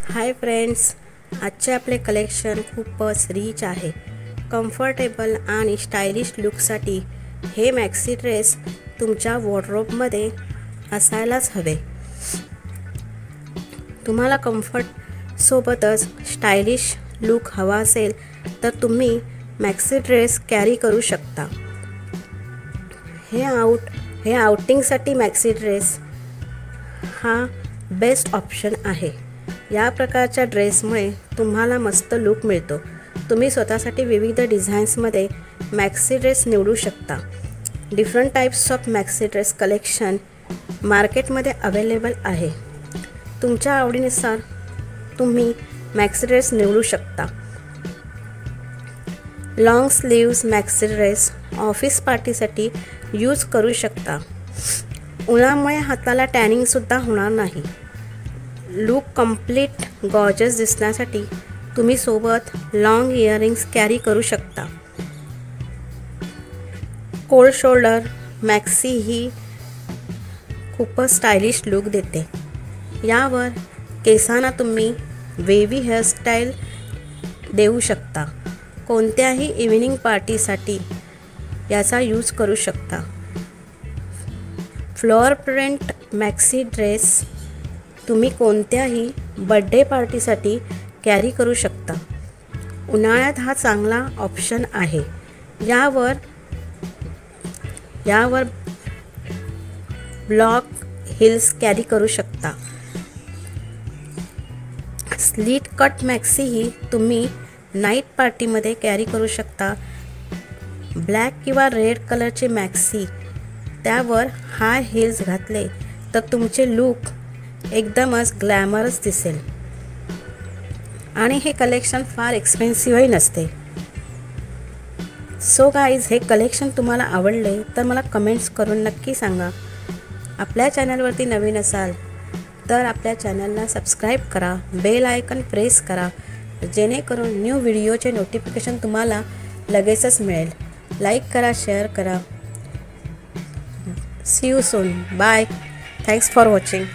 Hi friends, आजचे आपले collection खूपच रिच आहे। कम्फर्टेबल आणि स्टायलिश लुकसाठी हे मॅक्सी ड्रेस तुमच्या वॉर्डरोबमध्ये असायलाच हवे। तुम्हाला कम्फर्ट सोबतच स्टायलिश लुक हवा असेल तर तुम्ही मॅक्सी ड्रेस कॅरी करू शकता। हे आउटिंगसाठी मॅक्सी ड्रेस हा बेस्ट ऑप्शन आहे। या प्रकारच्या ड्रेसमुळे तुम्हाला मस्त लुक मिळतो। तुम्ही स्वतःसाठी विविध डिझाईन्समध्ये मॅक्सी ड्रेस निवडू शकता। Different types of maxi dress collection मार्केटमध्ये अवेलेबल आहे। तुमच्या आवडीनुसार तुम्ही मॅक्सी ड्रेस निवडू शकता। Long sleeves maxi dress office पार्टीसाठी यूज करू शकता। उन्हामुळे हाताला टॅनिंगसुद्धा होणार नाही। लुक कंप्लीट गॉर्जस दिसण्यासाठी तुम्ही सोबत लॉंग इयरिंग्स कॅरी करू शकता। कोल्ड शोल्डर मॅक्सी ही खूपच स्टायलिश लुक देते। यावर केसांना तुम्ही वेव्ही हेअरस्टाईल देऊ शकता। कोणत्याही इव्हिनिंग पार्टीसाठी याचा यूज करू शकता। फ्लोअर प्रिंट मॅक्सी ड्रेस तुम्ही कोणत्याही बर्थडे पार्टीसाठी कॅरी करू शकता। उन्हाळ्यात हा चांगला ऑप्शन आहे। यावर ब्लॉक हिल्स कॅरी करू शकता। स्लीट कट मॅक्सी ही तुम्ही नाईट पार्टीमध्ये कॅरी करू शकता। ब्लॅक किंवा रेड कलरचे मॅक्सी त्यावर हाय हिल्स घातले तर तुमचे लुक एकदमच ग्लॅमरस दिसेल आणि हे कलेक्शन फार एक्सपेन्सिव्हही नसते। सो गाईज, हे कलेक्शन तुम्हाला आवडले तर मला कमेंट्स करून नक्की सांगा। आपल्या चॅनलवरती नवीन असाल तर आपल्या चॅनलला सबस्क्राईब करा, बेल आयकॉन प्रेस करा जेणेकरून न्यू व्हिडिओचे नोटिफिकेशन तुम्हाला लगेचच मिळेल। लाईक करा, शेअर करा। See you soon. Bye. Thanks for watching.